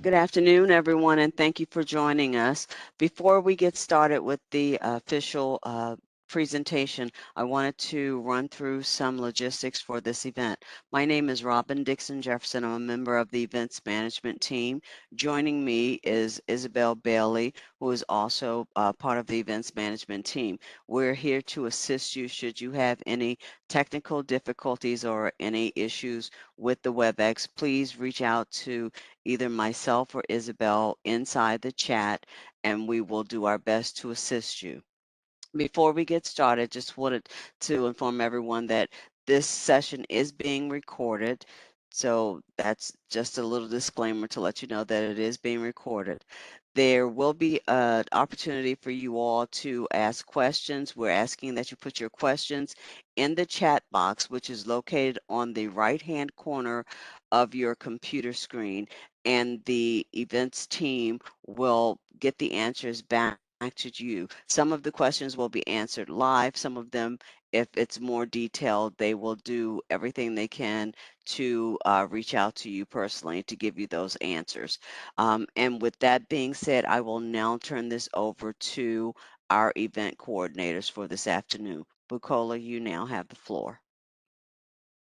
Good afternoon, everyone, and thank you for joining us. Before we get started with the official presentation, I wanted to run through some logistics for this event. My name is Robin Dixon Jefferson. I'm a member of the events management team. Joining me is Isabel Bailey, who is also part of the events management team. We're here to assist you should you have any technical difficulties or any issues with the WebEx. Please reach out to either myself or Isabel inside the chat, and we will do our best to assist you. Before we get started, just wanted to inform everyone that this session is being recorded. So that's just a little disclaimer to let you know that it is being recorded. There will be an opportunity for you all to ask questions. We're asking that you put your questions in the chat box, which is located on the right-hand corner of your computer screen, and the events team will get the answers back to you. Some of the questions will be answered live. Some of them, if it's more detailed, they will do everything they can to reach out to you personally to give you those answers. And with that being said, I will now turn this over to our event coordinators for this afternoon. Bukola, you now have the floor.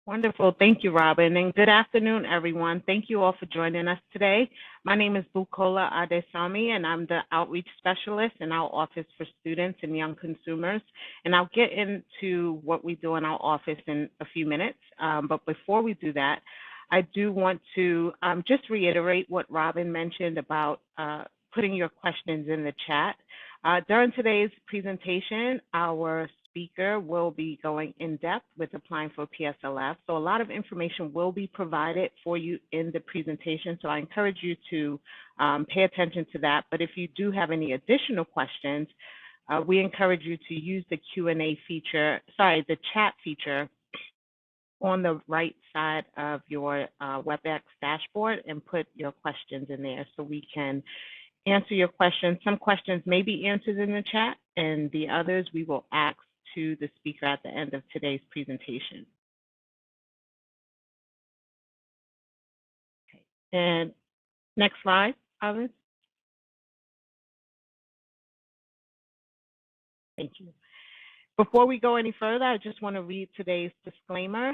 Wonderful. Thank you, Robin. And good afternoon, everyone. Thank you all for joining us today. My name is Bukola Adesami, and I'm the Outreach Specialist in our Office for Students and Young Consumers. And I'll get into what we do in our office in a few minutes. But before we do that, I do want to just reiterate what Robin mentioned about putting your questions in the chat. During today's presentation, our speaker will be going in depth with applying for PSLF. So a lot of information will be provided for you in the presentation. So I encourage you to pay attention to that. But if you do have any additional questions, we encourage you to use the Q&A feature, the chat feature on the right side of your WebEx dashboard and put your questions in there so we can answer your questions. Some questions may be answered in the chat, and the others we will ask to the speaker at the end of today's presentation. Okay. And next slide, Alice. Thank you. Before we go any further, I just want to read today's disclaimer.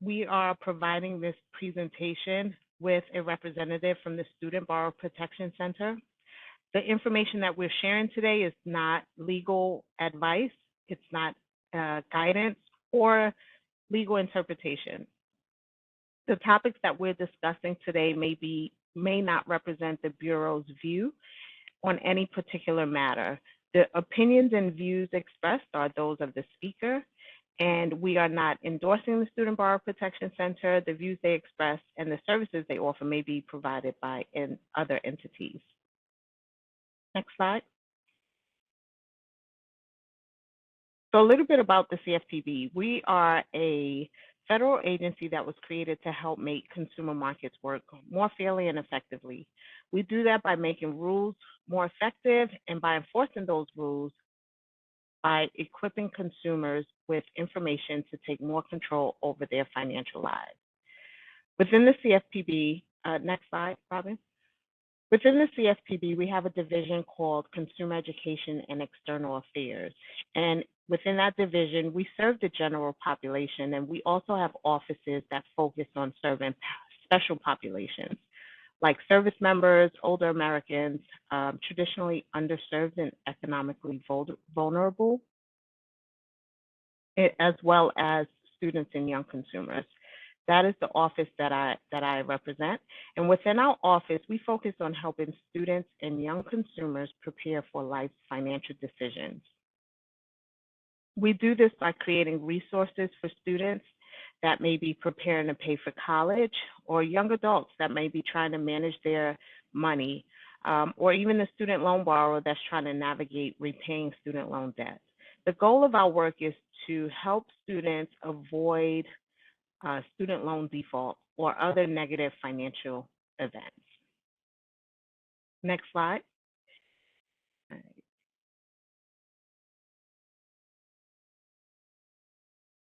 We are providing this presentation with a representative from the Student Borrower Protection Center. The information that we're sharing today is not legal advice. It's not guidance or legal interpretation. The topics that we're discussing today may not represent the Bureau's view on any particular matter. The opinions and views expressed are those of the speaker, and we are not endorsing the Student Borrower Protection Center. The views they express and the services they offer may be provided by other entities. Next slide. So a little bit about the CFPB. We are a federal agency that was created to help make consumer markets work more fairly and effectively. We do that by making rules more effective and by enforcing those rules by equipping consumers with information to take more control over their financial lives. Within the CFPB, next slide, Robin. Within the CFPB, we have a division called Consumer Education and External Affairs. And within that division, we serve the general population, and we also have offices that focus on serving special populations, like service members, older Americans, traditionally underserved and economically vulnerable, as well as students and young consumers. That is the office that I represent. And within our office, we focus on helping students and young consumers prepare for life's financial decisions. We do this by creating resources for students that may be preparing to pay for college, or young adults that may be trying to manage their money, or even the student loan borrower that's trying to navigate repaying student loan debt. The goal of our work is to help students avoid student loan default or other negative financial events. Next slide.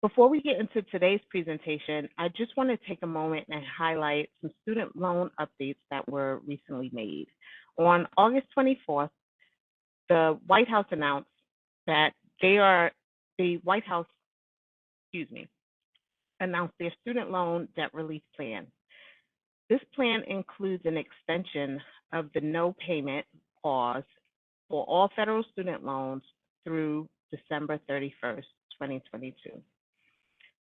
Before we get into today's presentation, I just want to take a moment and highlight some student loan updates that were recently made. On August 24th, the White House announced that announced their student loan debt relief plan. This plan includes an extension of the no payment pause for all federal student loans through December 31st, 2022.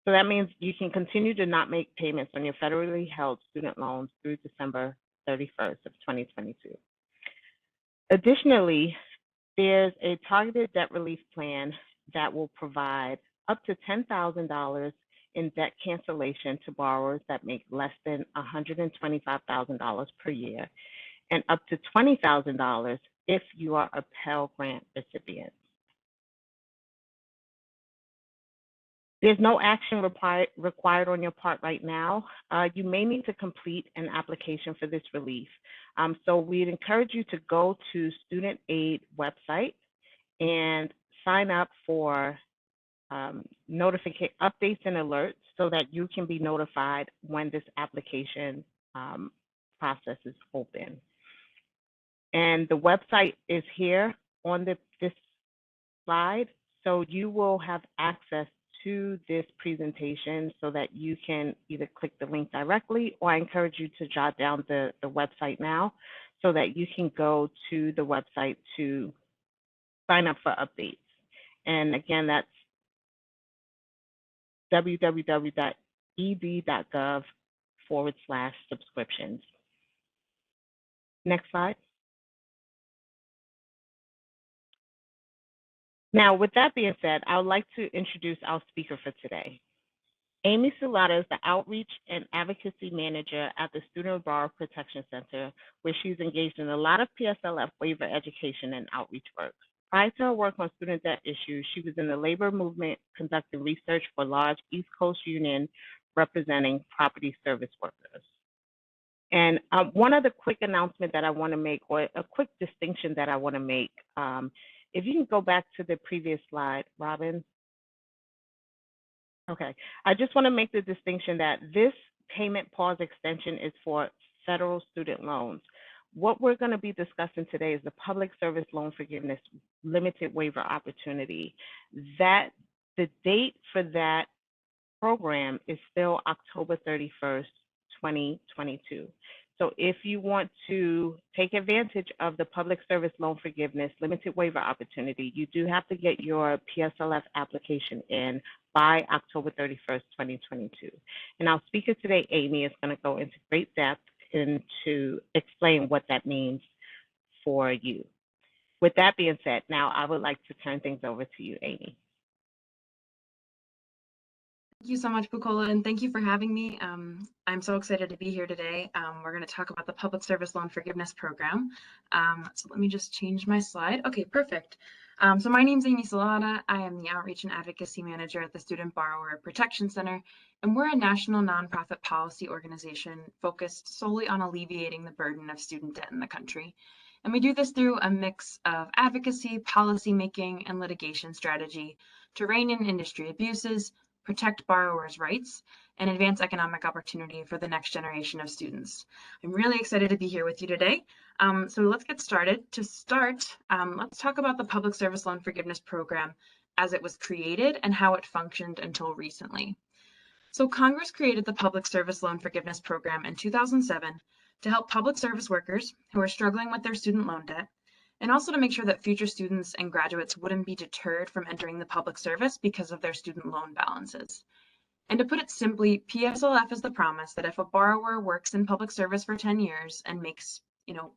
So that means you can continue to not make payments on your federally held student loans through December 31st of 2022. Additionally, there's a targeted debt relief plan that will provide up to $10,000 in debt cancellation to borrowers that make less than $125,000 per year, and up to $20,000 if you are a Pell Grant recipient. There's no action required on your part right now. You may need to complete an application for this relief. So we'd encourage you to go to Student Aid website and sign up for updates and alerts so that you can be notified when this application process is open. And the website is here on this slide, so you will have access to this presentation so that you can either click the link directly, or I encourage you to jot down the website now so that you can go to the website to sign up for updates. And again, that's www.ed.gov/subscriptions. Next slide. Now, with that being said, I would like to introduce our speaker for today. Amy Czulada is the Outreach and Advocacy Manager at the Student Borrower Protection Center, where she's engaged in a lot of PSLF waiver education and outreach work. Prior to her work on student debt issues, she was in the labor movement conducting research for large East Coast union representing property service workers. And one other quick announcement that I want to make, or a quick distinction that I want to make, if you can go back to the previous slide, Robin. Okay, I just want to make the distinction that this payment pause extension is for federal student loans. What we're going to be discussing today is the Public Service Loan Forgiveness Limited Waiver Opportunity. The date for that program is still October 31st, 2022. So if you want to take advantage of the Public Service Loan Forgiveness Limited Waiver Opportunity, you do have to get your PSLF application in by October 31st, 2022. And our speaker today, Amy, is going to go into great depth to explain what that means for you. With that being said, now I would like to turn things over to you, Amy. Thank you so much, Bukola, and thank you for having me. I'm so excited to be here today. We're going to talk about the Public Service Loan Forgiveness Program. So let me just change my slide. Okay, perfect. So my name's Amy Salata. I am the Outreach and Advocacy Manager at the Student Borrower Protection Center, and we're a national nonprofit policy organization focused solely on alleviating the burden of student debt in the country. And we do this through a mix of advocacy, policymaking, and litigation strategy to rein in industry abuses, protect borrowers' rights, and advance economic opportunity for the next generation of students. I'm really excited to be here with you today. So let's get started. To start, let's talk about the Public Service Loan Forgiveness Program as it was created and how it functioned until recently. So Congress created the Public Service Loan Forgiveness Program in 2007 to help public service workers who are struggling with their student loan debt, and also to make sure that future students and graduates wouldn't be deterred from entering the public service because of their student loan balances. And to put it simply, PSLF is the promise that if a borrower works in public service for 10 years and makes,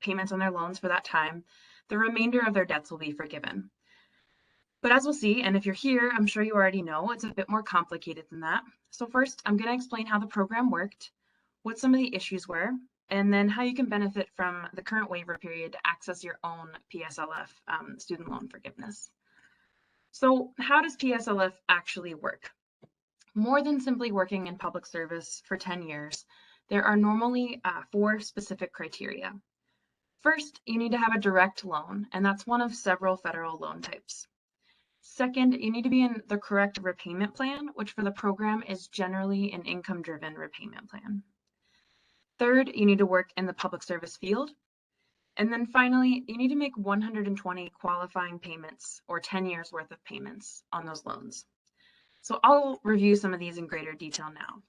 payments on their loans for that time, the remainder of their debts will be forgiven. But as we'll see, and if you're here, I'm sure you already know, it's a bit more complicated than that. So first, I'm going to explain how the program worked, what some of the issues were, and then how you can benefit from the current waiver period to access your own PSLF student loan forgiveness. So how does PSLF actually work? More than simply working in public service for 10 years, there are normally 4 specific criteria. First, you need to have a direct loan, and that's one of several federal loan types. Second, you need to be in the correct repayment plan, which for the program is generally an income-driven repayment plan. Third, you need to work in the public service field. And then finally, you need to make 120 qualifying payments or 10 years worth of payments on those loans. So I'll review some of these in greater detail now.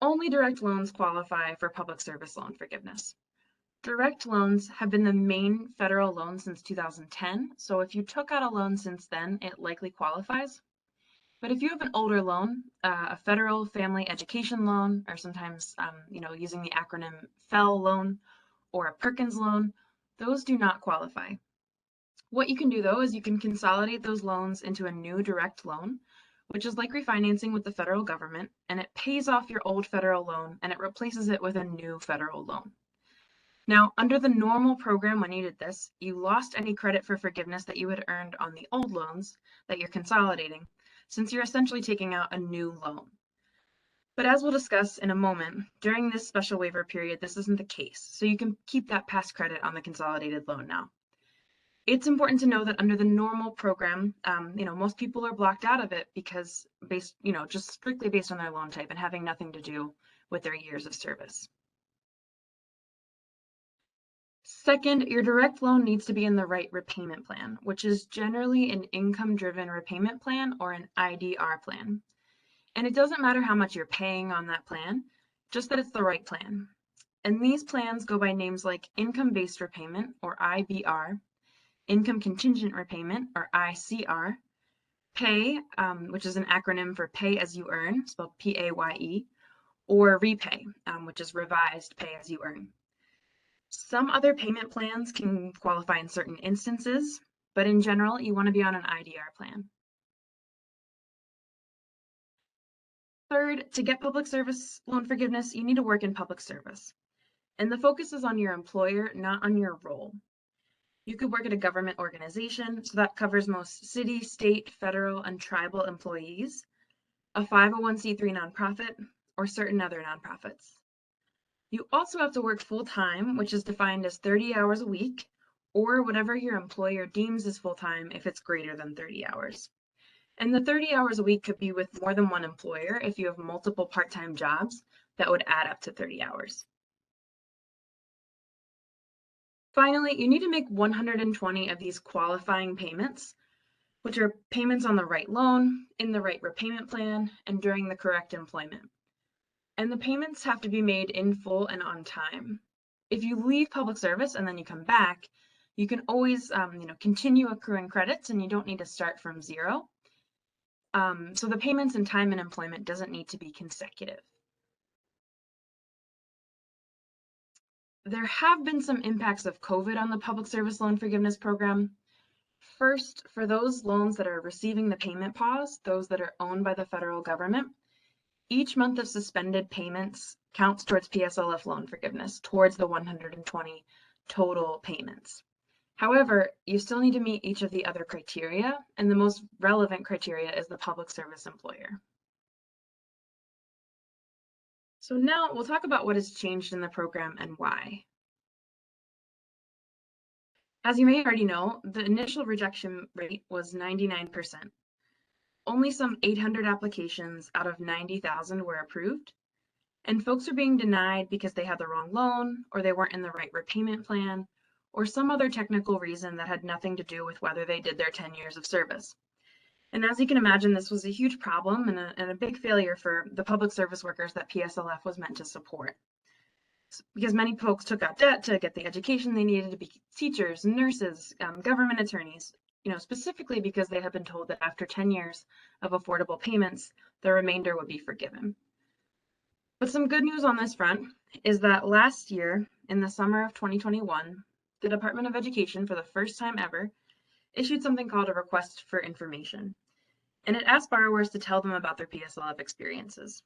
Only direct loans qualify for public service loan forgiveness. Direct loans have been the main federal loan since 2010, so if you took out a loan since then, it likely qualifies. But if you have an older loan, a federal family education loan, or sometimes using the acronym FEL loan, or a Perkins loan, those do not qualify. What you can do though is you can consolidate those loans into a new direct loan, which is like refinancing with the federal government, and it pays off your old federal loan and it replaces it with a new federal loan. Now, under the normal program, when you did this, you lost any credit for forgiveness that you had earned on the old loans that you're consolidating, since you're essentially taking out a new loan. But as we'll discuss in a moment, during this special waiver period, this isn't the case, so you can keep that past credit on the consolidated loan now. It's important to know that under the normal program, most people are blocked out of it because just strictly based on their loan type and having nothing to do with their years of service. Second, your direct loan needs to be in the right repayment plan, which is generally an income-driven repayment plan or an IDR plan. And it doesn't matter how much you're paying on that plan, just that it's the right plan. And these plans go by names like income-based repayment or IBR, income contingent repayment or ICR, pay, which is an acronym for pay as you earn, spelled PAYE, or repay, which is revised pay as you earn. Some other payment plans can qualify in certain instances, but in general, you want to be on an IDR plan. Third, to get public service loan forgiveness, you need to work in public service. And the focus is on your employer, not on your role. You could work at a government organization, so that covers most city, state, federal, and tribal employees, a 501c3 nonprofit, or certain other nonprofits. You also have to work full-time, which is defined as 30 hours a week, or whatever your employer deems as full-time if it's greater than 30 hours. And the 30 hours a week could be with more than one employer if you have multiple part-time jobs that would add up to 30 hours. Finally, you need to make 120 of these qualifying payments, which are payments on the right loan, in the right repayment plan, and during the correct employment. And the payments have to be made in full and on time. If you leave public service and then you come back, you can always continue accruing credits and you don't need to start from zero. So the payments in time and employment doesn't need to be consecutive. There have been some impacts of COVID on the public service loan forgiveness program. First, for those loans that are receiving the payment pause, those that are owned by the federal government, each month of suspended payments counts towards PSLF loan forgiveness, towards the 120 total payments. However, you still need to meet each of the other criteria, and the most relevant criteria is the public service employer. So now we'll talk about what has changed in the program and why. As you may already know, the initial rejection rate was 99%. Only some 800 applications out of 90,000 were approved, and folks are being denied because they had the wrong loan, or they weren't in the right repayment plan, or some other technical reason that had nothing to do with whether they did their 10 years of service. And as you can imagine, this was a huge problem and a big failure for the public service workers that PSLF was meant to support. Because many folks took out debt to get the education they needed to be teachers, nurses, government attorneys, specifically because they had been told that after 10 years of affordable payments, the remainder would be forgiven. But some good news on this front is that last year, in the summer of 2021, the Department of Education, for the first time ever, issued something called a request for information. And it asked borrowers to tell them about their PSLF experiences.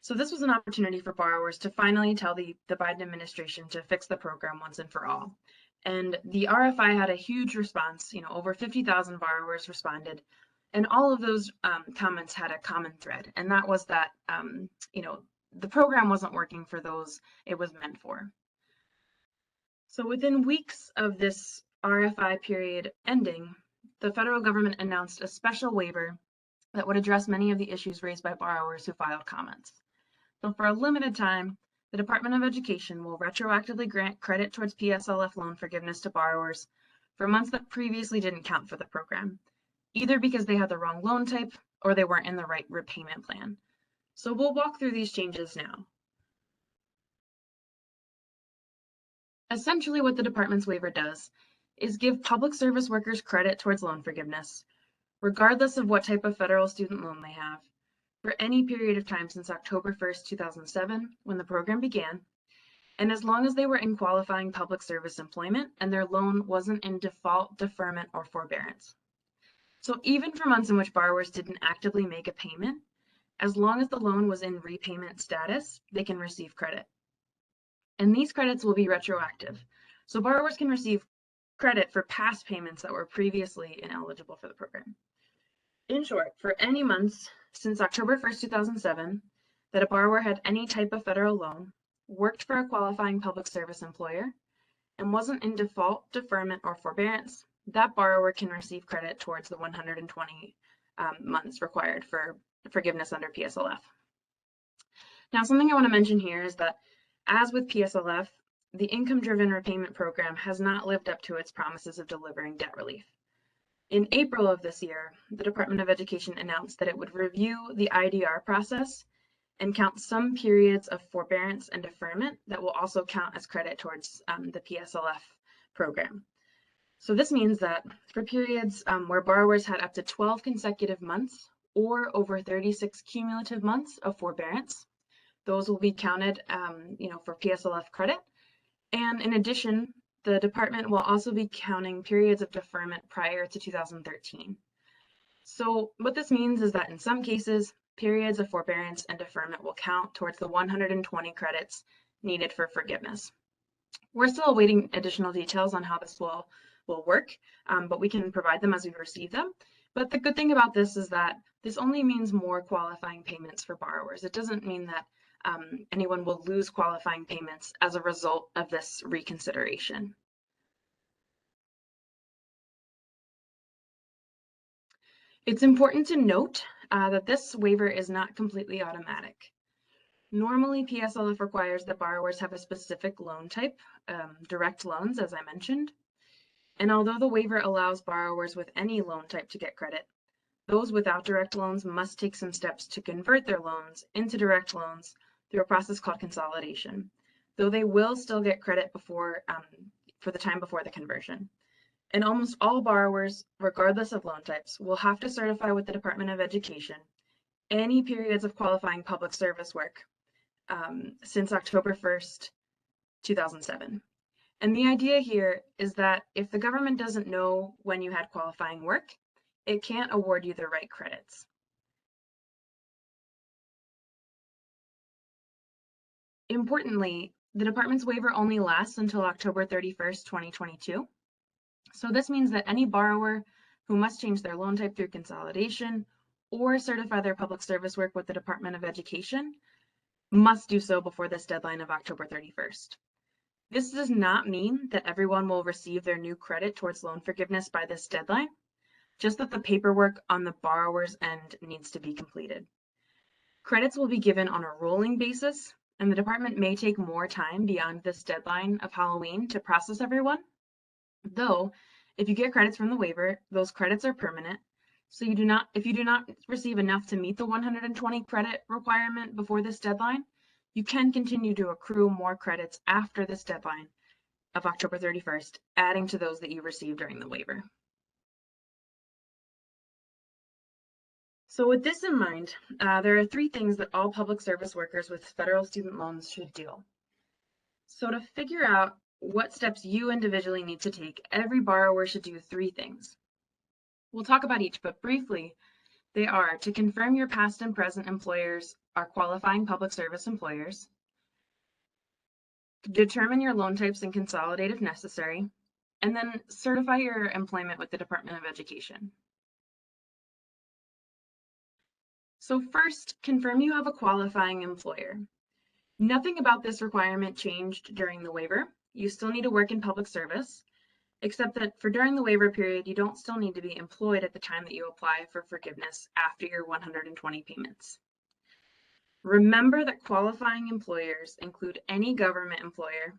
So this was an opportunity for borrowers to finally tell the Biden administration to fix the program once and for all. And the RFI had a huge response. Over 50,000 borrowers responded, and all of those comments had a common thread, and that was that the program wasn't working for those it was meant for. So within weeks of this RFI period ending, the federal government announced a special waiver that would address many of the issues raised by borrowers who filed comments. So for a limited time, the Department of Education will retroactively grant credit towards PSLF loan forgiveness to borrowers for months that previously didn't count for the program, either because they had the wrong loan type or they weren't in the right repayment plan. So we'll walk through these changes now. Essentially, what the department's waiver does is give public service workers credit towards loan forgiveness, regardless of what type of federal student loan they have, for any period of time since October 1st, 2007, when the program began, and as long as they were in qualifying public service employment and their loan wasn't in default, deferment, or forbearance. So even for months in which borrowers didn't actively make a payment, as long as the loan was in repayment status, they can receive credit. And these credits will be retroactive. So borrowers can receive credit for past payments that were previously ineligible for the program. In short, for any months since October 1st, 2007, that a borrower had any type of federal loan, worked for a qualifying public service employer, and wasn't in default, deferment, or forbearance, that borrower can receive credit towards the 120 months required for forgiveness under PSLF. Now, something I want to mention here is that, as with PSLF, the income-driven repayment program has not lived up to its promises of delivering debt relief. In April of this year, the Department of Education announced that it would review the IDR process and count some periods of forbearance and deferment that will also count as credit towards the PSLF program. So this means that for periods where borrowers had up to 12 consecutive months or over 36 cumulative months of forbearance, those will be counted for PSLF credit. And in addition, the department will also be counting periods of deferment prior to 2013. So what this means is that in some cases, periods of forbearance and deferment will count towards the 120 credits needed for forgiveness. We're still awaiting additional details on how this will work, but we can provide them as we receive them. But the good thing about this is that this only means more qualifying payments for borrowers. It doesn't mean that anyone will lose qualifying payments as a result of this reconsideration. It's important to note that this waiver is not completely automatic. Normally, PSLF requires that borrowers have a specific loan type, direct loans, as I mentioned. And although the waiver allows borrowers with any loan type to get credit, those without direct loans must take some steps to convert their loans into direct loans through a process called consolidation, though they will still get credit for the time before the conversion. And almost all borrowers, regardless of loan types, will have to certify with the Department of Education any periods of qualifying public service work since October 1st, 2007. And the idea here is that if the government doesn't know when you had qualifying work, it can't award you the right credits. Importantly, the department's waiver only lasts until October 31st, 2022. So this means that any borrower who must change their loan type through consolidation or certify their public service work with the Department of Education must do so before this deadline of October 31st. This does not mean that everyone will receive their new credit towards loan forgiveness by this deadline, just that the paperwork on the borrower's end needs to be completed. Credits will be given on a rolling basis, and the department may take more time beyond this deadline of Halloween to process everyone. Though, if you get credits from the waiver, those credits are permanent. So if you do not receive enough to meet the 120 credit requirement before this deadline, you can continue to accrue more credits after this deadline of October 31st, adding to those that you received during the waiver. So with this in mind, there are 3 things that all public service workers with federal student loans should do. So to figure out what steps you individually need to take, every borrower should do 3 things. We'll talk about each, but briefly, they are to confirm your past and present employers are qualifying public service employers, determine your loan types and consolidate if necessary, and then certify your employment with the Department of Education. So first, confirm you have a qualifying employer. Nothing about this requirement changed during the waiver. You still need to work in public service. except that for during the waiver period, you don't still need to be employed at the time that you apply for forgiveness after your 120 payments. Remember that qualifying employers include any government employer,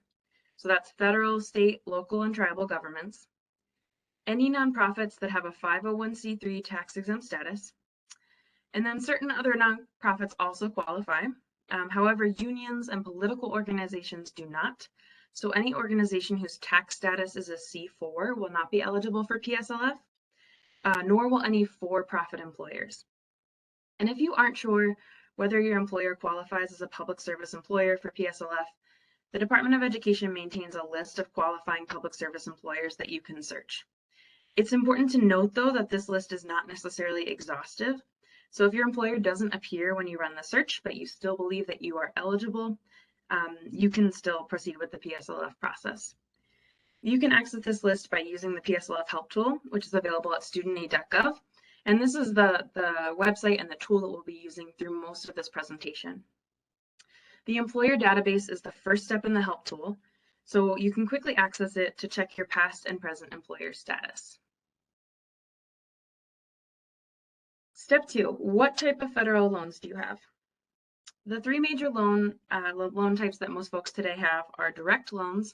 so that's federal, state, local, and tribal governments, any nonprofits that have a 501c3 tax-exempt status, and then certain other nonprofits also qualify. However, unions and political organizations do not. So any organization whose tax status is a C4 will not be eligible for PSLF, nor will any for-profit employers. And if you aren't sure whether your employer qualifies as a public service employer for PSLF, the Department of Education maintains a list of qualifying public service employers that you can search. It's important to note, though, that this list is not necessarily exhaustive. So if your employer doesn't appear when you run the search, but you still believe that you are eligible, you can still proceed with the PSLF process. You can access this list by using the PSLF help tool, which is available at studentaid.gov. And this is the website and the tool that we'll be using through most of this presentation. The employer database is the first step in the help tool, so you can quickly access it to check your past and present employer status. Step 2, what type of federal loans do you have? The three major loan types that most folks today have are direct loans,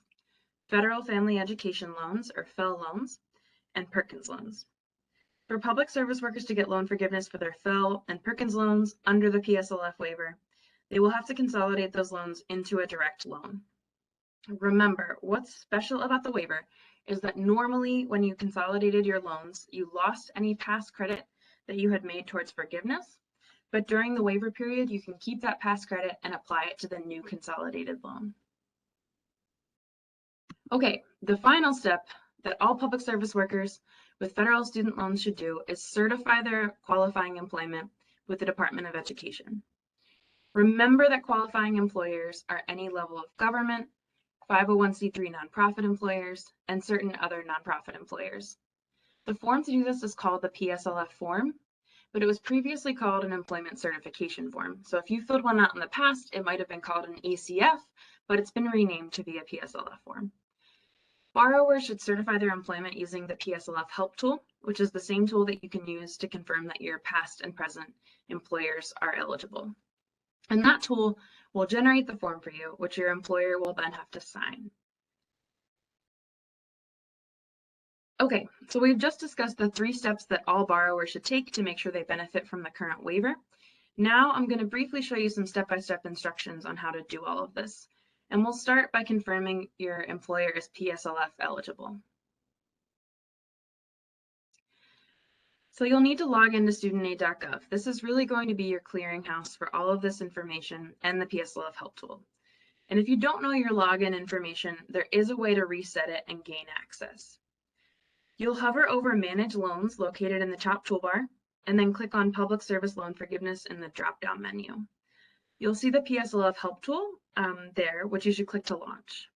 federal family education loans, or FFEL loans, and Perkins loans. For public service workers to get loan forgiveness for their FFEL and Perkins loans under the PSLF waiver, they will have to consolidate those loans into a direct loan. Remember, what's special about the waiver is that normally when you consolidated your loans, you lost any past credit that you had made towards forgiveness, but during the waiver period, you can keep that past credit and apply it to the new consolidated loan. Okay, the final step that all public service workers with federal student loans should do is certify their qualifying employment with the Department of Education. Remember that qualifying employers are any level of government, 501c3 nonprofit employers, and certain other nonprofit employers. The form to do this is called the Pslf Form, but it was previously called an employment certification form. So if you filled one out in the past, it might have been called an ACF, but it's been renamed to be a Pslf form. Borrowers should certify their employment using the Pslf help tool, which is the same tool that you can use to confirm that your past and present employers are eligible. And that tool will generate the form for you, which your employer will then have to sign. Okay, so we've just discussed the 3 steps that all borrowers should take to make sure they benefit from the current waiver. Now I'm going to briefly show you some step-by-step instructions on how to do all of this. And we'll start by confirming your employer is PSLF eligible. So you'll need to log into studentaid.gov. This is really going to be your clearinghouse for all of this information and the Pslf help tool. And if you don't know your login information, there is a way to reset it and gain access. You'll hover over Manage Loans located in the top toolbar, and then click on Public Service Loan Forgiveness in the drop-down menu. You'll see the Pslf help tool there, which you should click to launch.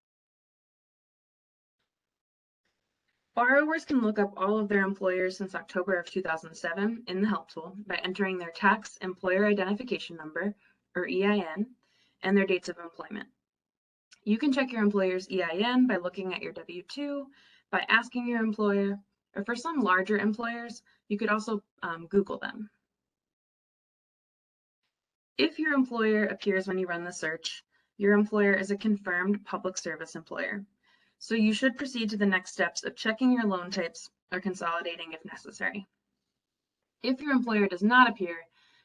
Borrowers can look up all of their employers since October of 2007 in the help tool by entering their tax employer identification number, or EIN, and their dates of employment. You can check your employer's EIN by looking at your W-2, by asking your employer, or for some larger employers, you could also Google them. If your employer appears when you run the search, your employer is a confirmed public service employer. So you should proceed to the next steps of checking your loan types or consolidating if necessary. If your employer does not appear,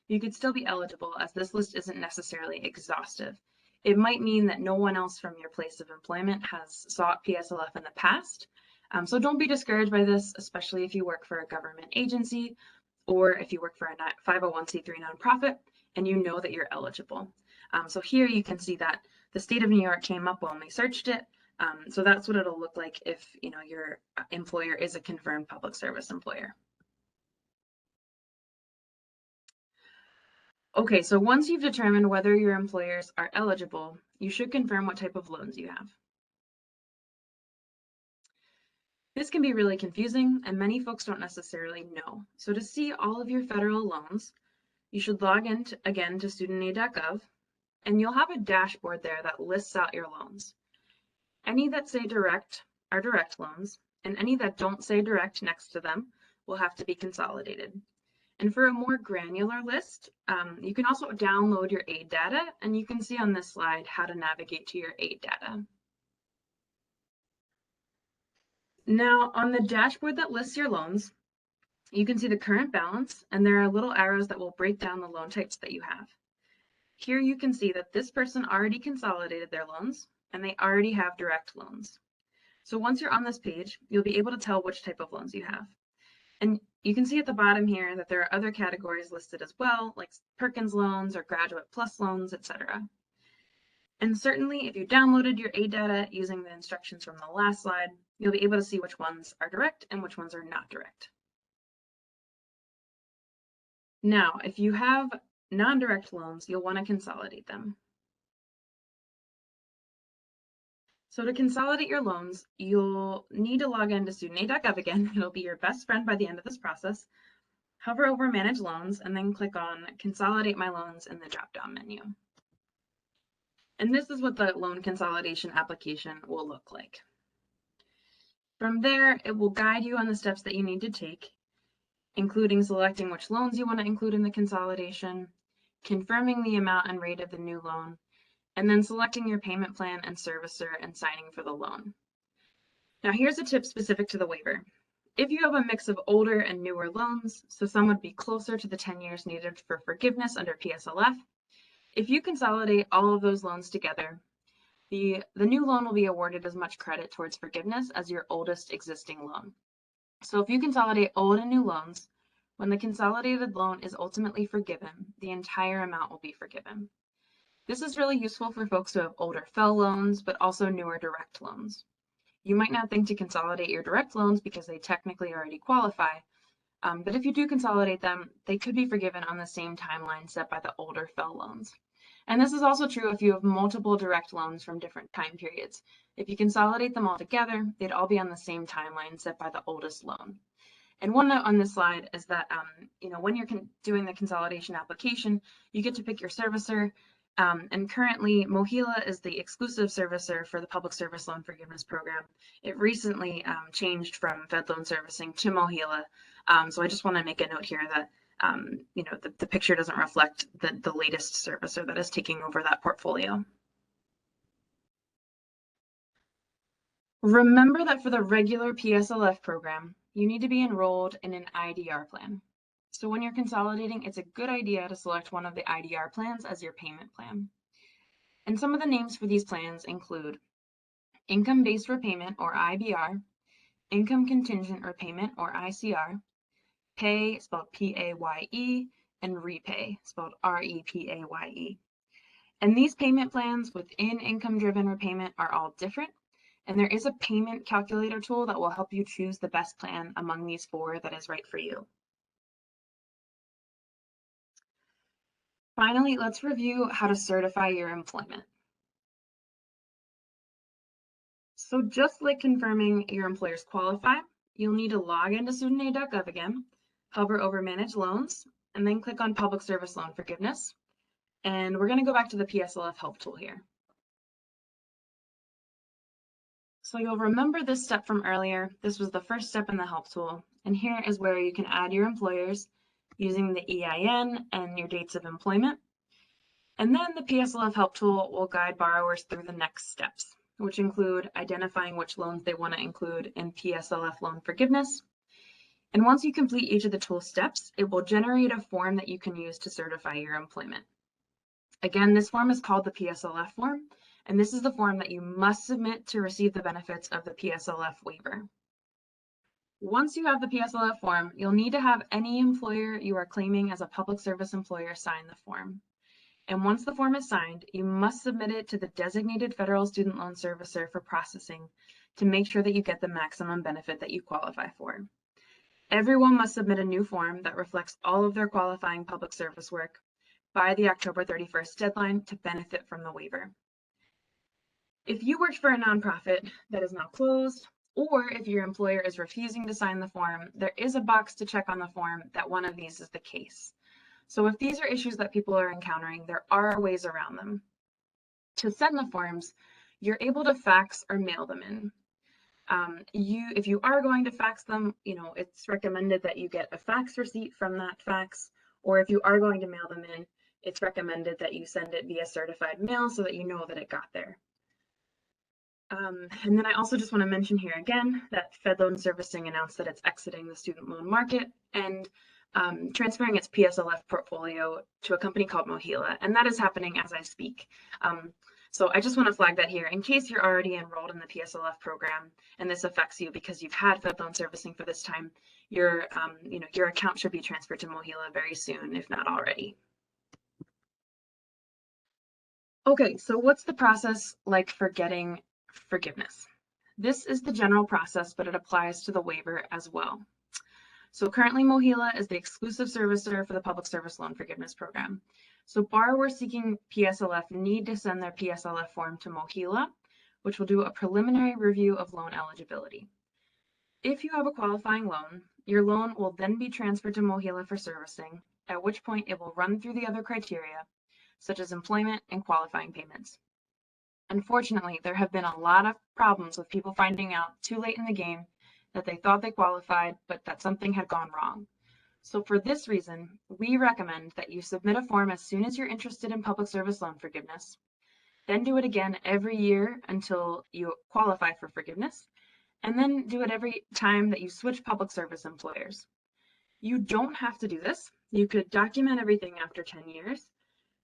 you could still be eligible, as this list isn't necessarily exhaustive. It might mean that no one else from your place of employment has sought PSLF in the past. So don't be discouraged by this, especially if you work for a government agency or if you work for a 501c3 nonprofit and you know that you're eligible. So here you can see that the state of New York came up when we searched it. So that's what it'll look like if your employer is a confirmed public service employer. Okay, so once you've determined whether your employers are eligible, you should confirm what type of loans you have. This can be really confusing, and many folks don't necessarily know. So to see all of your federal loans, you should log in again to studentaid.gov, and you'll have a dashboard there that lists out your loans. Any that say direct are direct loans, and any that don't say direct next to them will have to be consolidated. And for a more granular list, you can also download your aid data, and you can see on this slide how to navigate to your aid data. Now, on the dashboard that lists your loans, you can see the current balance, and there are little arrows that will break down the loan types that you have. Here you can see that this person already consolidated their loans, and they already have direct loans. So once you're on this page, you'll be able to tell which type of loans you have. And you can see at the bottom here that there are other categories listed as well, like Perkins loans or Graduate Plus loans, etc. And certainly if you downloaded your aid data using the instructions from the last slide, you'll be able to see which ones are direct and which ones are not direct. Now, if you have non-direct loans, you'll want to consolidate them. So to consolidate your loans, you'll need to log into studentaid.gov again. It'll be your best friend by the end of this process. Hover over Manage Loans and then click on Consolidate My Loans in the drop-down menu. And this is what the loan consolidation application will look like. From there, it will guide you on the steps that you need to take, including selecting which loans you want to include in the consolidation, confirming the amount and rate of the new loan, and then selecting your payment plan and servicer and signing for the loan. Now here's a tip specific to the waiver. If you have a mix of older and newer loans, so some would be closer to the 10 years needed for forgiveness under Pslf, if you consolidate all of those loans together, the new loan will be awarded as much credit towards forgiveness as your oldest existing loan. So if you consolidate old and new loans, when the consolidated loan is ultimately forgiven, the entire amount will be forgiven. This is really useful for folks who have older FFEL loans, but also newer direct loans. You might not think to consolidate your direct loans because they technically already qualify, but if you do consolidate them, they could be forgiven on the same timeline set by the older FFEL loans. And this is also true if you have multiple direct loans from different time periods. If you consolidate them all together, they'd all be on the same timeline set by the oldest loan. And one note on this slide is that when you're doing the consolidation application, you get to pick your servicer. And currently, Mohela is the exclusive servicer for the Public Service Loan Forgiveness Program. It recently changed from Fed Loan Servicing to Mohela. So I just want to make a note here that the picture doesn't reflect the latest servicer that is taking over that portfolio. Remember that for the regular PSLF program, you need to be enrolled in an IDR plan. So when you're consolidating, it's a good idea to select one of the IDR plans as your payment plan. And some of the names for these plans include Income-Based Repayment, or IBR, Income Contingent Repayment, or ICR, Pay, spelled P-A-Y-E, and Repay, spelled R-E-P-A-Y-E. And these payment plans within income-driven repayment are all different, and there is a payment calculator tool that will help you choose the best plan among these four that is right for you. Finally, let's review how to certify your employment. So just like confirming your employers qualify, you'll need to log into studentaid.gov again, hover over Manage Loans, and then click on Public Service Loan Forgiveness. And we're going to go back to the PSLF Help tool here. So you'll remember this step from earlier. This was the first step in the Help tool. And here is where you can add your employers using the EIN and your dates of employment. And then the PSLF Help tool will guide borrowers through the next steps, which include identifying which loans they want to include in PSLF loan forgiveness. And once you complete each of the tool steps, it will generate a form that you can use to certify your employment. Again, this form is called the Pslf Form, and this is the form that you must submit to receive the benefits of the Pslf waiver. Once you have the Pslf form, you'll need to have any employer you are claiming as a public service employer sign the form. And once the form is signed, you must submit it to the designated federal student loan servicer for processing to make sure that you get the maximum benefit that you qualify for. Everyone must submit a new form that reflects all of their qualifying public service work by the October 31st deadline to benefit from the waiver. If you worked for a nonprofit that is now closed, or if your employer is refusing to sign the form, there is a box to check on the form that one of these is the case. So if these are issues that people are encountering, there are ways around them. To send the forms, you're able to fax or mail them in. If you are going to fax them, it's recommended that you get a fax receipt from that fax, or if you are going to mail them in, it's recommended that you send it via certified mail so that you know that it got there. And then I also just want to mention here again that Fed Loan Servicing announced that it's exiting the student loan market and transferring its PSLF portfolio to a company called Mohela, and that is happening as I speak. So I just want to flag that here in case you're already enrolled in the PSLF program and this affects you because you've had Fed Loan Servicing for this time. Your account should be transferred to Mohela very soon, if not already. Okay, so what's the process like for getting forgiveness? This is the general process, but it applies to the waiver as well. So currently Mohela is the exclusive servicer for the Public Service Loan Forgiveness Program. So borrowers seeking PSLF need to send their Pslf form to Mohela, which will do a preliminary review of loan eligibility. If you have a qualifying loan, your loan will then be transferred to Mohela for servicing, at which point it will run through the other criteria, such as employment and qualifying payments. Unfortunately, there have been a lot of problems with people finding out too late in the game that they thought they qualified, but that something had gone wrong. So for this reason, we recommend that you submit a form as soon as you're interested in public service loan forgiveness, then do it again every year until you qualify for forgiveness, and then do it every time that you switch public service employers. You don't have to do this. You could document everything after 10 years,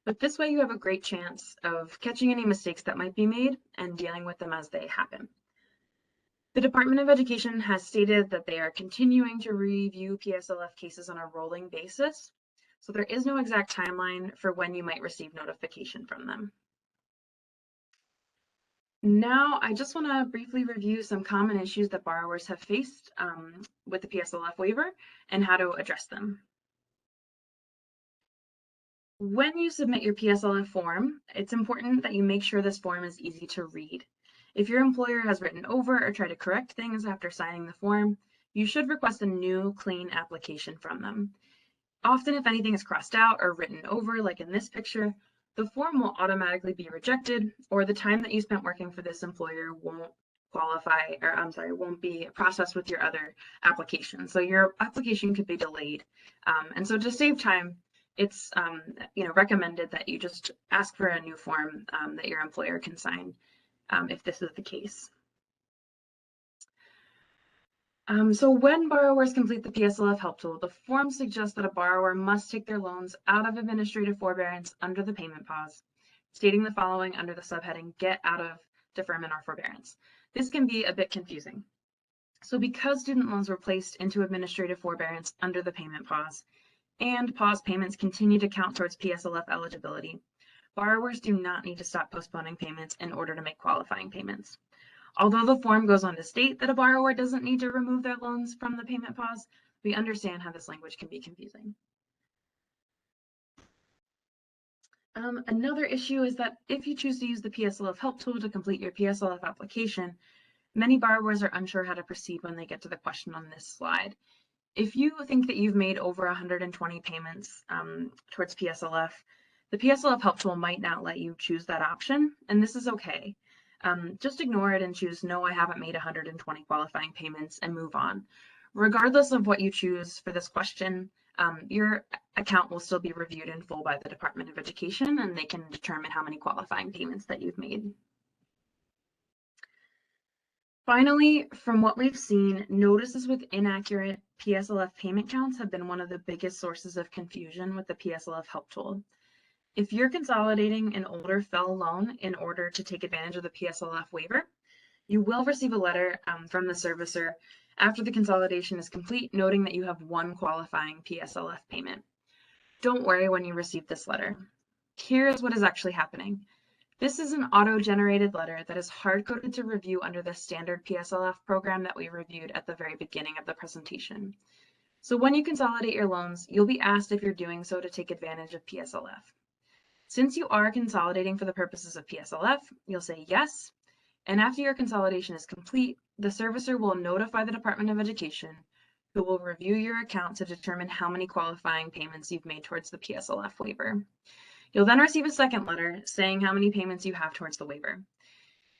but this way you have a great chance of catching any mistakes that might be made and dealing with them as they happen. The Department of Education has stated that they are continuing to review PSLF cases on a rolling basis, so there is no exact timeline for when you might receive notification from them. Now, I just want to briefly review some common issues that borrowers have faced with the PSLF waiver and how to address them. When you submit your PSLF form, it's important that you make sure this form is easy to read. If your employer has written over or tried to correct things after signing the form, you should request a new, clean application from them. Often, if anything is crossed out or written over, like in this picture, the form will automatically be rejected, or the time that you spent working for this employer won't won't be processed with your other application. So your application could be delayed. And so to save time, it's recommended that you just ask for a new form that your employer can sign if this is the case. So when borrowers complete the Pslf help tool, the form suggests that a borrower must take their loans out of administrative forbearance under the payment pause, stating the following under the subheading, get out of deferment or forbearance. This can be a bit confusing. So because student loans were placed into administrative forbearance under the payment pause, and pause payments continue to count towards PSLF eligibility, borrowers do not need to stop postponing payments in order to make qualifying payments. Although the form goes on to state that a borrower doesn't need to remove their loans from the payment pause, we understand how this language can be confusing. Another issue is that if you choose to use the PSLF help tool to complete your PSLF application, many borrowers are unsure how to proceed when they get to the question on this slide. If you think that you've made over 120 payments towards PSLF, the PSLF help tool might not let you choose that option, and this is okay. Just ignore it and choose no, I haven't made 120 qualifying payments and move on. Regardless of what you choose for this question, your account will still be reviewed in full by the Department of Education, and they can determine how many qualifying payments that you've made. Finally, from what we've seen, notices with inaccurate PSLF payment counts have been one of the biggest sources of confusion with the PSLF help tool. If you're consolidating an older FFEL loan in order to take advantage of the PSLF waiver, you will receive a letter from the servicer after the consolidation is complete, noting that you have one qualifying PSLF payment. Don't worry when you receive this letter. Here's what is actually happening. This is an auto-generated letter that is hard-coded to review under the standard PSLF program that we reviewed at the very beginning of the presentation. So when you consolidate your loans, you'll be asked if you're doing so to take advantage of PSLF. Since you are consolidating for the purposes of PSLF, you'll say yes, and after your consolidation is complete, the servicer will notify the Department of Education, who will review your account to determine how many qualifying payments you've made towards the PSLF waiver. You'll then receive a second letter saying how many payments you have towards the waiver.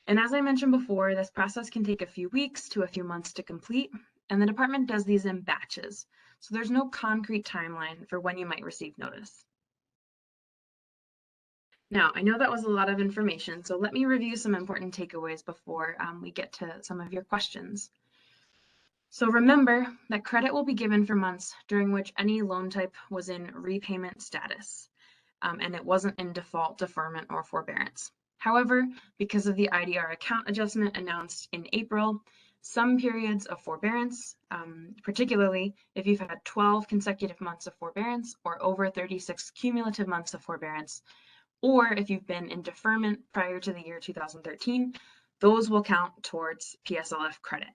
And as I mentioned before, this process can take a few weeks to a few months to complete, and the department does these in batches. So there's no concrete timeline for when you might receive notice. Now, I know that was a lot of information, so let me review some important takeaways before we get to some of your questions. So remember that credit will be given for months during which any loan type was in repayment status, and it wasn't in default, deferment, or forbearance. However, because of the IDR account adjustment announced in April, some periods of forbearance, particularly if you've had 12 consecutive months of forbearance or over 36 cumulative months of forbearance, or if you've been in deferment prior to the year 2013, those will count towards PSLF credit.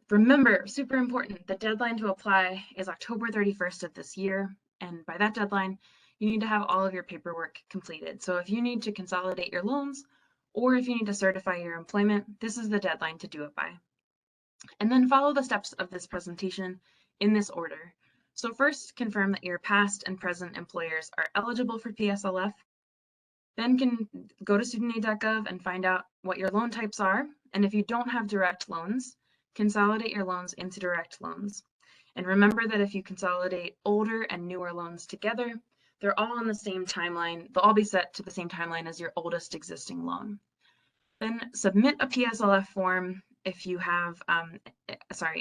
Remember, super important, the deadline to apply is October 31st of this year, and by that deadline, you need to have all of your paperwork completed. So if you need to consolidate your loans, or if you need to certify your employment, this is the deadline to do it by. And then follow the steps of this presentation in this order. So first, confirm that your past and present employers are eligible for PSLF. Then can go to studentaid.gov and find out what your loan types are. And if you don't have direct loans, consolidate your loans into direct loans. And remember that if you consolidate older and newer loans together, they're all on the same timeline. They'll all be set to the same timeline as your oldest existing loan. Then submit a PSLF form if you have,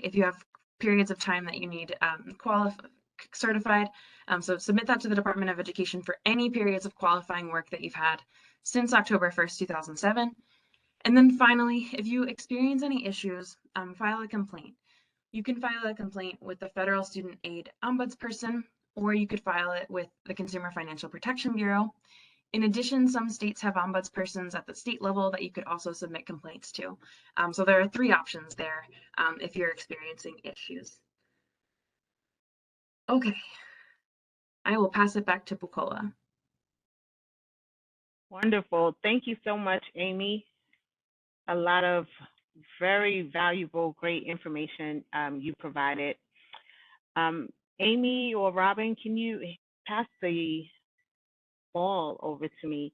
if you have periods of time that you need certified. So submit that to the Department of Education for any periods of qualifying work that you've had since October 1st, 2007. And then finally, if you experience any issues, file a complaint. You can file a complaint with the Federal Student Aid Ombudsperson, or you could file it with the Consumer Financial Protection Bureau. In addition, some states have ombudspersons at the state level that you could also submit complaints to. So there are 3 options there if you're experiencing issues. Okay, I will pass it back to Bukola. Wonderful. Thank you so much, Amy. A lot of very valuable, great information you provided. Amy or Robin, can you pass the ball over to me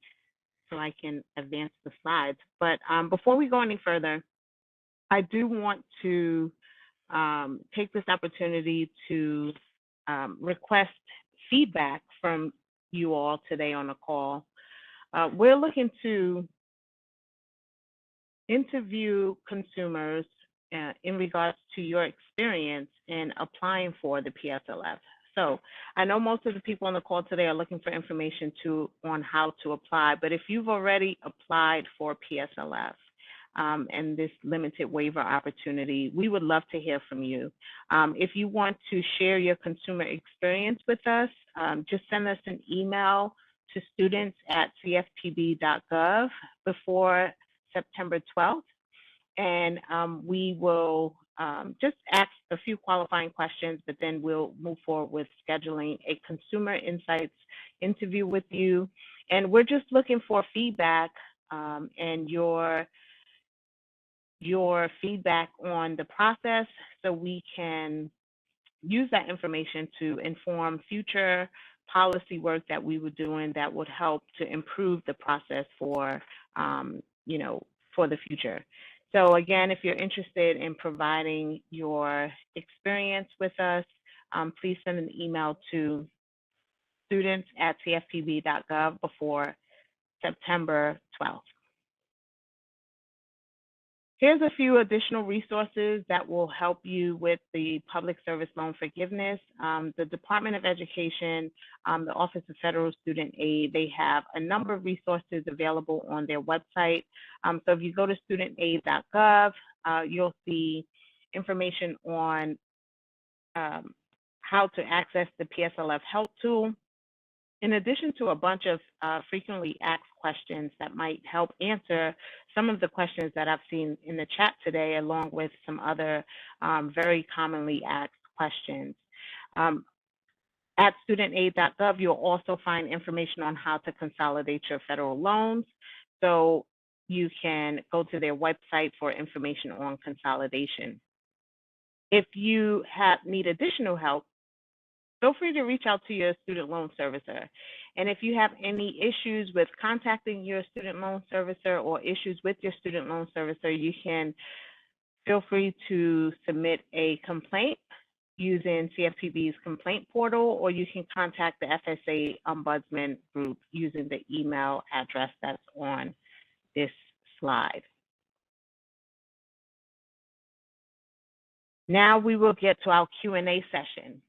so I can advance the slides? But before we go any further, I do want to take this opportunity to request feedback from you all today on the call. We're looking to interview consumers in regards to your experience in applying for the PSLF. So I know most of the people on the call today are looking for information on how to apply, but if you've already applied for PSLF and this limited waiver opportunity, we would love to hear from you. If you want to share your consumer experience with us, just send us an email to students@cfpb.gov before September 12th, and we will just ask a few qualifying questions, but then we'll move forward with scheduling a consumer insights interview with you. And we're just looking for feedback and your feedback on the process so we can use that information to inform future policy work that we were doing that would help to improve the process for for the future. So again, if you're interested in providing your experience with us, please send an email to students@cfpb.gov before September 12th. Here's a few additional resources that will help you with the public service loan forgiveness. The Department of Education, the Office of Federal Student Aid, they have a number of resources available on their website. So if you go to studentaid.gov, you'll see information on how to access the PSLF help tool, in addition to a bunch of frequently asked questions that might help answer some of the questions that I've seen in the chat today, along with some other very commonly asked questions. At studentaid.gov, you'll also find information on how to consolidate your federal loans. So you can go to their website for information on consolidation. If you need additional help, feel free to reach out to your student loan servicer. And if you have any issues with contacting your student loan servicer or issues with your student loan servicer, you can feel free to submit a complaint using CFPB's complaint portal, or you can contact the FSA Ombudsman group using the email address that's on this slide. Now we will get to our Q&A session.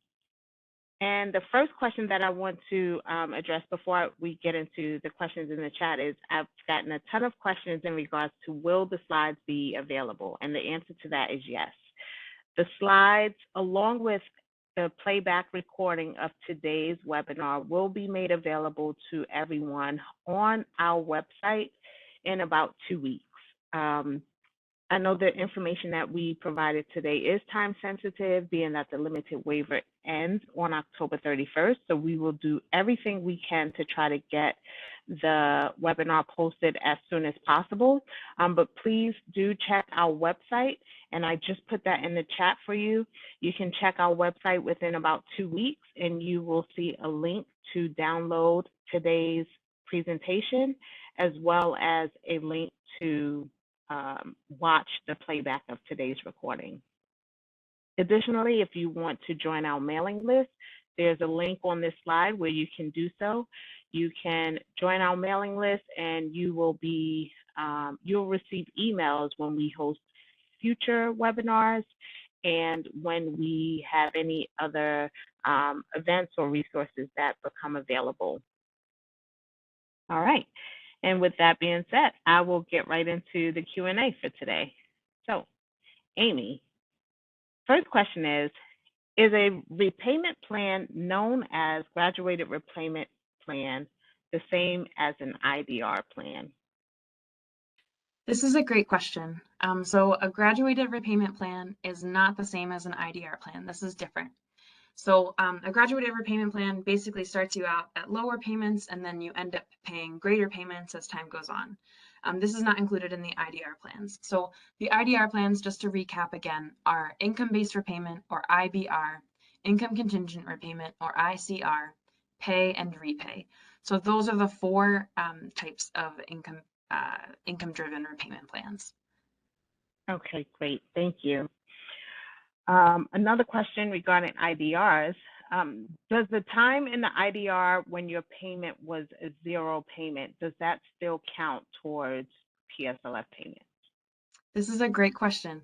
And the first question that I want to address before we get into the questions in the chat is, I've gotten a ton of questions in regards to, will the slides be available? And the answer to that is yes. The slides, along with the playback recording of today's webinar, will be made available to everyone on our website in about 2 weeks. I know the information that we provided today is time sensitive, being that the limited waiver ends on October 31st. So we will do everything we can to try to get the webinar posted as soon as possible. But please do check our website, and I just put that in the chat for you. You can check our website within about 2 weeks, and you will see a link to download today's presentation, as well as a link to watch the playback of today's recording. Additionally, if you want to join our mailing list, there's a link on this slide where you can do so. You can join our mailing list, and you will be you'll receive emails when we host future webinars and when we have any other events or resources that become available. All right. And with that being said, I will get right into the Q&A for today. So, Amy, first question is a repayment plan known as graduated repayment plan the same as an IDR plan? This is a great question. So a graduated repayment plan is not the same as an IDR plan. This is different. So a graduated repayment plan basically starts you out at lower payments, and then you end up paying greater payments as time goes on. This is not included in the IDR plans. So the IDR plans, just to recap again, are income-based repayment, or IBR, income contingent repayment, or ICR, pay and repay. So those are the four types of income-driven repayment plans. Okay, great. Thank you. Another question regarding IDRs. Does the time in the IDR when your payment was a zero payment, does that still count towards PSLF payments? This is a great question.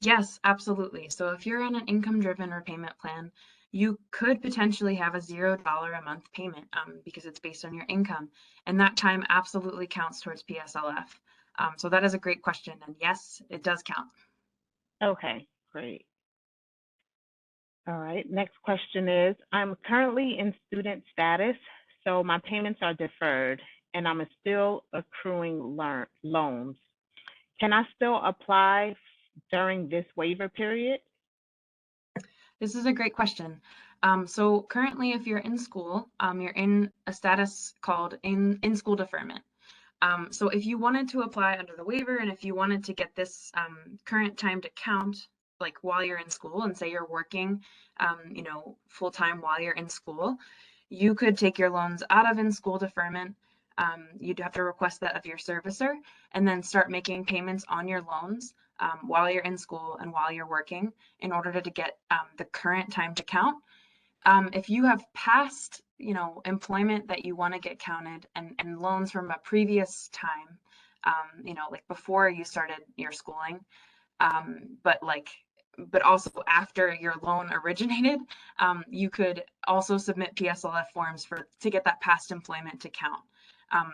Yes, absolutely. So if you're on an income-driven repayment plan, you could potentially have a $0 a month payment because it's based on your income, and that time absolutely counts towards PSLF. So that is a great question, and yes, it does count. Okay, great. All right, next question is, I'm currently in student status, so my payments are deferred, and I'm still accruing loans. Can I still apply during this waiver period? This is a great question. So currently, if you're in school, you're in a status called in-school deferment. So if you wanted to apply under the waiver, and if you wanted to get this current time to count, like while you're in school, and say you're working, you know, full-time while you're in school, you could take your loans out of in-school deferment. You'd have to request that of your servicer, and then start making payments on your loans while you're in school and while you're working in order to get the current time to count. If you have past, you know, employment that you want to get counted, and loans from a previous time, you know, like before you started your schooling, but also after your loan originated, you could also submit PSLF forms to get that past employment to count.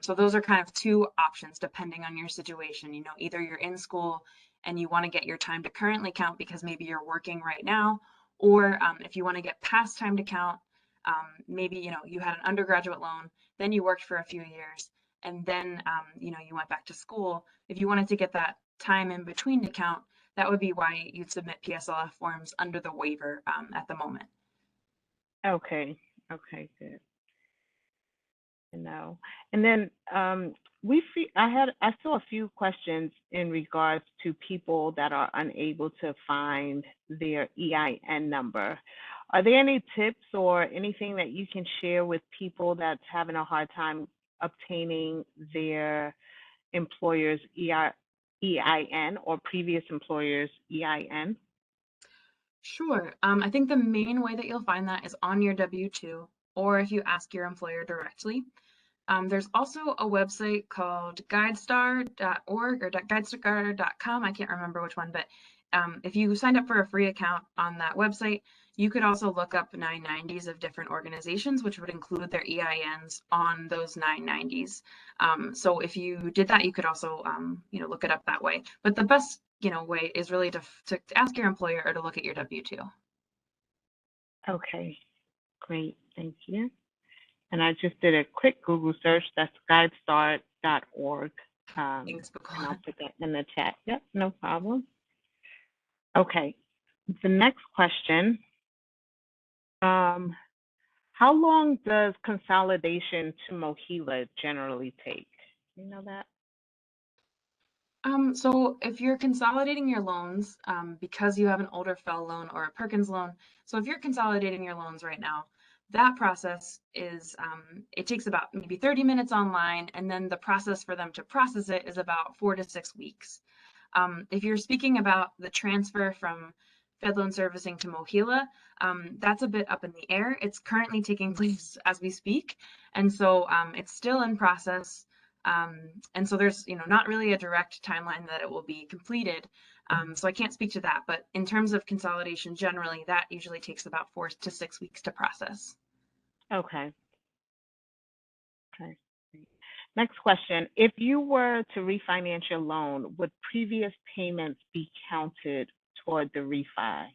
So those are kind of two options depending on your situation. You know, either you're in school and you want to get your time to currently count because maybe you're working right now, or if you want to get past time to count, maybe, you know, you had an undergraduate loan, then you worked for a few years, and then, you know, you went back to school. If you wanted to get that time in between to count, that would be why you'd submit PSLF forms under the waiver at the moment. Okay, okay, good. No, and then I saw a few questions in regards to people that are unable to find their EIN number. Are there any tips or anything that you can share with people that's having a hard time obtaining their employer's EIN or previous employer's EIN? Sure. I think the main way that you'll find that is on your W-2, or if you ask your employer directly. There's also a website called guidestar.org or guidestar.com. I can't remember which one, but if you signed up for a free account on that website, you could also look up 990s of different organizations, which would include their EINs on those 990s. So if you did that, you could also, look it up that way. But the best, way is really to ask your employer or to look at your W-2. Okay, great, thank you. And I just did a quick Google search. That's guidestar.org. Thanks, And I'll put that in the chat. Yep, no problem. Okay, the next question. How long does consolidation to Mohela generally take? You know that? So if you're consolidating your loans, because you have an older FFEL loan or a Perkins loan, so if you're consolidating your loans right now, that process is, it takes about maybe 30 minutes online, and then the process for them to process it is about 4 to 6 weeks. If you're speaking about the transfer from Fed loan servicing to Mohela, that's a bit up in the air. It's currently taking place as we speak, and so it's still in process. And so there's, not really a direct timeline that it will be completed. So I can't speak to that, but in terms of consolidation, generally that usually takes about 4 to 6 weeks to process. Okay. Okay. Next question. If you were to refinance your loan, would previous payments be counted toward the refi?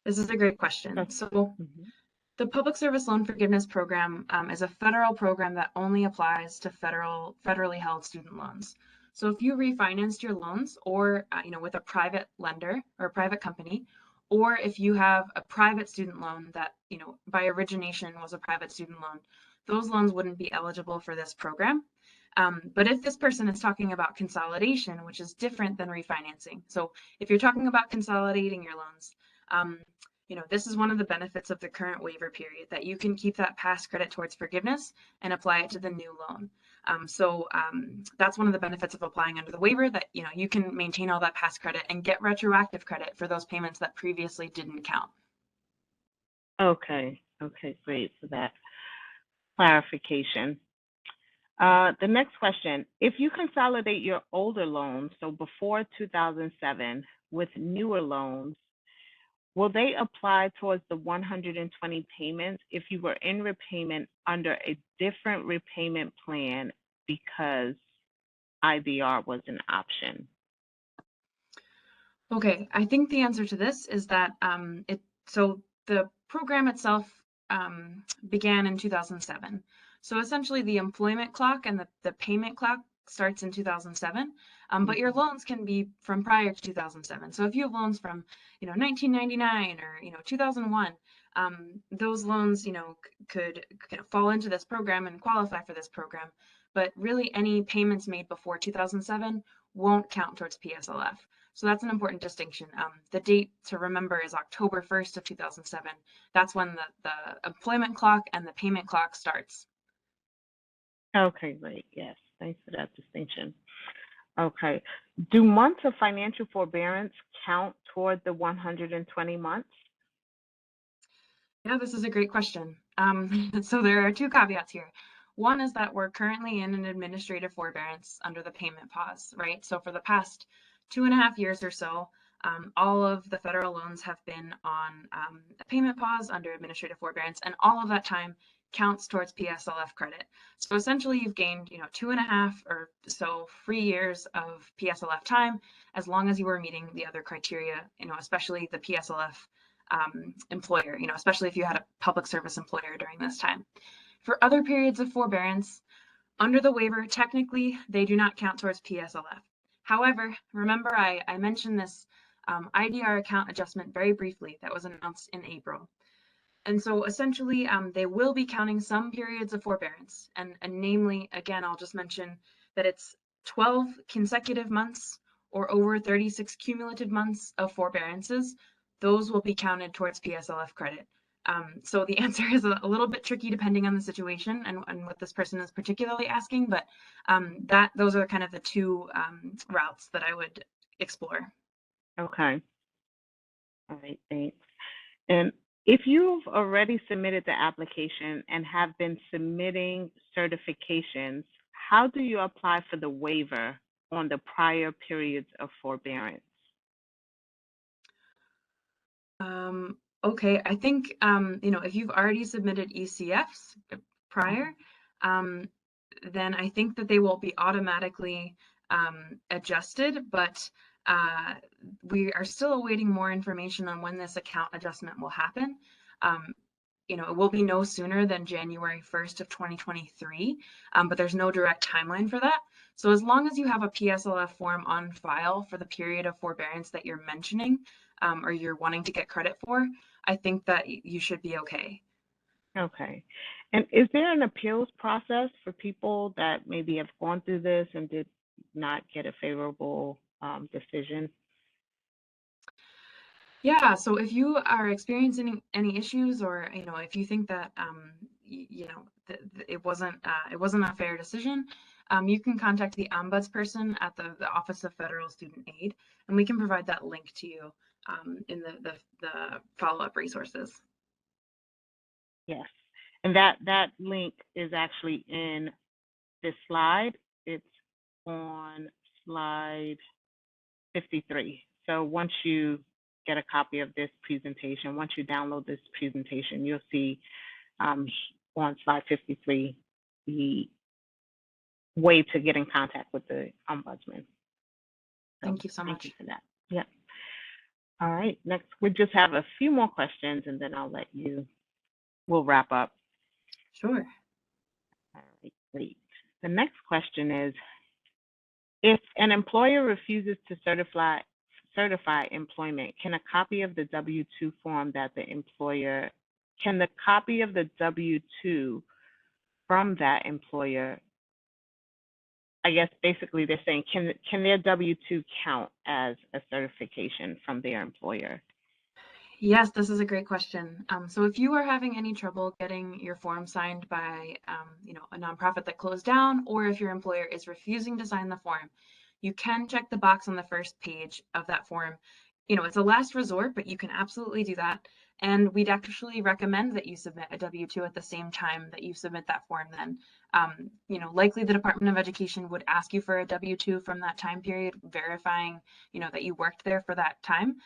This is a great question. So the Public Service Loan Forgiveness Program is a federal program that only applies to federally held student loans. So if you refinanced your loans or, with a private lender or a private company, or if you have a private student loan that, by origination was a private student loan, those loans wouldn't be eligible for this program. But if this person is talking about consolidation, which is different than refinancing. So if you're talking about consolidating your loans, this is one of the benefits of the current waiver period, that you can keep that past credit towards forgiveness and apply it to the new loan. So that's one of the benefits of applying under the waiver, that you can maintain all that past credit and get retroactive credit for those payments that previously didn't count. Okay, great for that clarification. The next question, if you consolidate your older loans, so before 2007, with newer loans, will they apply towards the 120 payments if you were in repayment under a different repayment plan because IDR was an option? Okay, I think the answer to this is that so the program itself began in 2007. So essentially the employment clock and the payment clock starts in 2007, but your loans can be from prior to 2007. So if you have loans from 1999 or 2001, those loans could fall into this program and qualify for this program. But really, any payments made before 2007 won't count towards PSLF. So that's an important distinction. The date to remember is October 1st of 2007. That's when the employment clock and the payment clock starts. Okay, great. Yes, thanks for that distinction. Okay. Do months of financial forbearance count toward the 120 months? Yeah, this is a great question. So there are two caveats here. One is that we're currently in an administrative forbearance under the payment pause, right? So for the past 2.5 years or so, all of the federal loans have been on a payment pause under administrative forbearance, and all of that time counts towards PSLF credit. So essentially you've gained 2.5 or so free years of PSLF time, as long as you were meeting the other criteria, especially the PSLF employer, especially if you had a public service employer during this time. For other periods of forbearance, under the waiver, technically, they do not count towards PSLF. However, remember I mentioned this IDR account adjustment very briefly that was announced in April. And so essentially, they will be counting some periods of forbearance. And namely, again, I'll just mention that it's 12 consecutive months or over 36 cumulative months of forbearances. those will be counted towards PSLF credit. So the answer is a little bit tricky depending on the situation and what this person is particularly asking, but those are kind of the two routes that I would explore. Okay. All right, thanks. And if you've already submitted the application and have been submitting certifications, how do you apply for the waiver on the prior periods of forbearance? Okay, I think, if you've already submitted ECFs prior, then I think that they will be automatically adjusted, but we are still awaiting more information on when this account adjustment will happen. It will be no sooner than January 1st of 2023, but there's no direct timeline for that. So as long as you have a PSLF form on file for the period of forbearance that you're mentioning, or you're wanting to get credit for, I think that you should be okay. Okay. And is there an appeals process for people that maybe have gone through this and did not get a favorable decision? Yeah, so if you are experiencing any issues, or if you think that it wasn't a fair decision, you can contact the ombudsperson at the Office of Federal Student Aid, and we can provide that link to you in the follow-up resources. Yes. And that link is actually in this slide. It's on slide 53. So once you get a copy of this presentation, once you download this presentation, you'll see on slide 53 the way to get in contact with the ombudsman. So thank you so much. Thank you for that. Yeah. All right. Next, we just have a few more questions, and then we'll wrap up. Sure. All right, great. The next question is, if an employer refuses to certify employment, can the copy of the W-2 from that employer, I guess basically they're saying, can their W-2 count as a certification from their employer? Yes, this is a great question. So if you are having any trouble getting your form signed by, a nonprofit that closed down, or if your employer is refusing to sign the form, you can check the box on the first page of that form. It's a last resort, but you can absolutely do that. And we'd actually recommend that you submit a W-2 at the same time that you submit that form then. Likely the Department of Education would ask you for a W-2 from that time period, verifying, that you worked there for that time.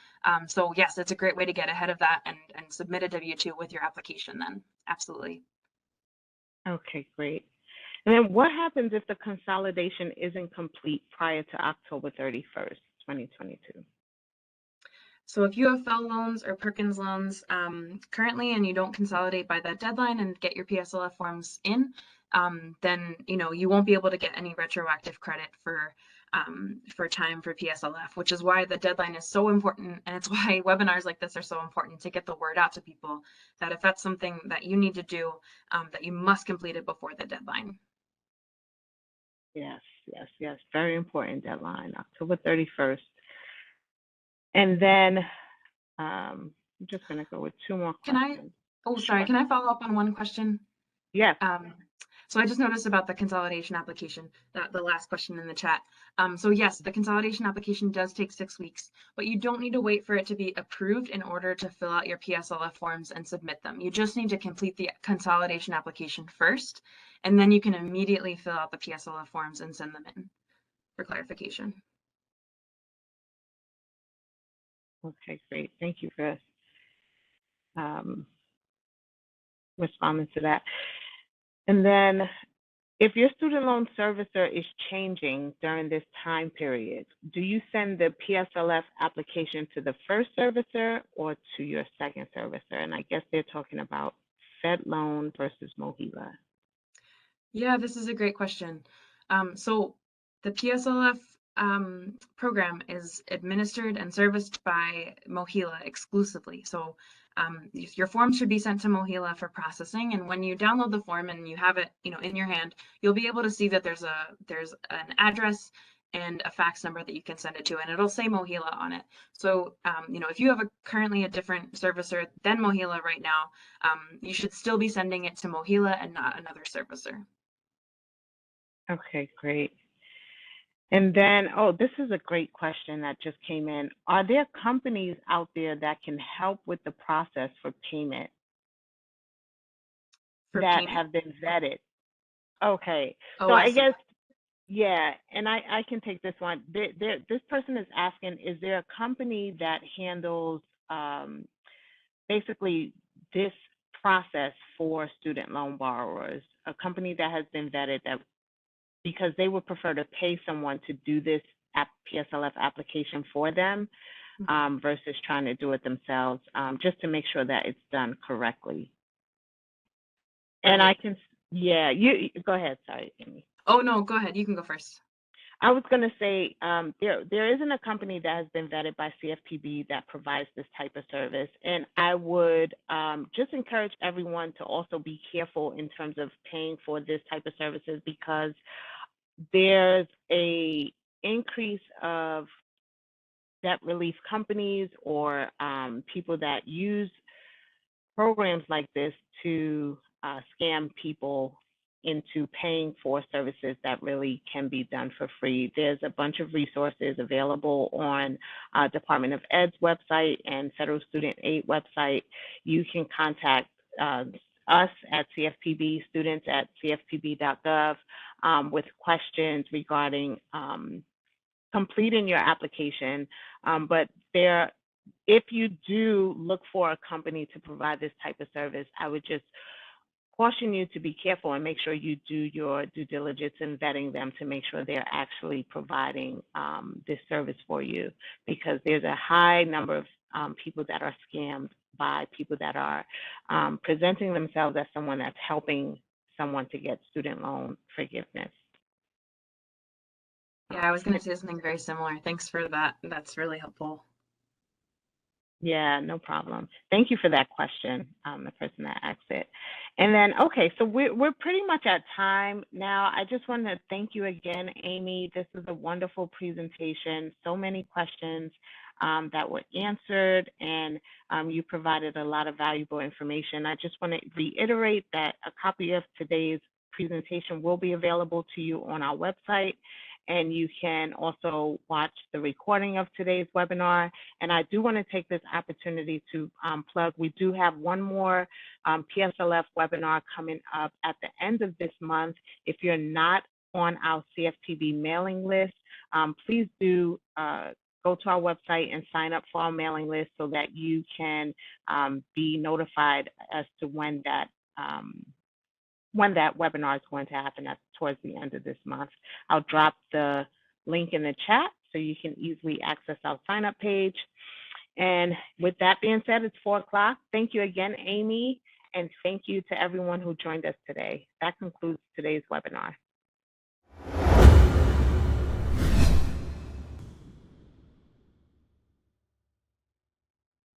So yes, it's a great way to get ahead of that and submit a W-2 with your application then. Absolutely. Okay, great. And then what happens if the consolidation isn't complete prior to October 31st, 2022? So if you have FFEL loans or Perkins loans currently, and you don't consolidate by that deadline and get your PSLF forms in, then you won't be able to get any retroactive credit for time for PSLF, which is why the deadline is so important, and it's why webinars like this are so important, to get the word out to people that if that's something that you need to do, that you must complete it before the deadline. Yes. Very important deadline, October 31st. And then I'm just going to go with two more questions. Can I follow up on one question? Yes. So I just noticed about the consolidation application, the last question in the chat. So yes, the consolidation application does take 6 weeks, but you don't need to wait for it to be approved in order to fill out your PSLF forms and submit them. You just need to complete the consolidation application first, and then you can immediately fill out the PSLF forms and send them in for clarification. Okay, great. Thank you for responding to that. And then if your student loan servicer is changing during this time period, do you send the PSLF application to the first servicer or to your second servicer? And I guess they're talking about Fed loan versus Mohela. Yeah, this is a great question. So the PSLF program is administered and serviced by Mohela exclusively. So your form should be sent to Mohela for processing, and when you download the form and you have it, in your hand, you'll be able to see that there's an address and a fax number that you can send it to, and it'll say Mohela on it. So, if you have currently a different servicer than Mohela right now, you should still be sending it to Mohela and not another servicer. Okay, great. And then, this is a great question that just came in. Are there companies out there that can help with the process for payment that have been vetted? Okay, so I guess, yeah, and I can take this one. This person is asking, is there a company that handles basically this process for student loan borrowers, a company that has been vetted that because they would prefer to pay someone to do this Pslf application for them versus trying to do it themselves, just to make sure that it's done correctly. And I can, yeah, you go ahead. Sorry, Amy. Oh, no, go ahead. You can go first. I was going to say there isn't a company that has been vetted by CFPB that provides this type of service. And I would just encourage everyone to also be careful in terms of paying for this type of services, because there's a increase of debt relief companies or people that use programs like this to scam people into paying for services that really can be done for free. There's a bunch of resources available on Department of Ed's website and Federal Student Aid website. You can contact us at CFPB, students at cfpb.gov with questions regarding completing your application. But if you do look for a company to provide this type of service, I would just caution you to be careful and make sure you do your due diligence in vetting them to make sure they're actually providing this service for you, because there's a high number of people that are scammed by people that are presenting themselves as someone that's helping someone to get student loan forgiveness. Yeah, I was going to say something very similar. Thanks for that. That's really helpful. Yeah, no problem. Thank you for that question, the person that asked it. And then, okay, so we're pretty much at time now. I just want to thank you again, Amy. This was a wonderful presentation. So many questions that were answered, and you provided a lot of valuable information. I just want to reiterate that a copy of today's presentation will be available to you on our website. And you can also watch the recording of today's webinar. And I do want to take this opportunity to plug, we do have one more Pslf webinar coming up at the end of this month. If you're not on our CFPB mailing list, please do go to our website and sign up for our mailing list so that you can be notified as to when that webinar is going to happen. That's towards the end of this month. I'll drop the link in the chat so you can easily access our sign up page. And with that being said, it's 4 o'clock. Thank you again, Amy, and thank you to everyone who joined us today. That concludes today's webinar.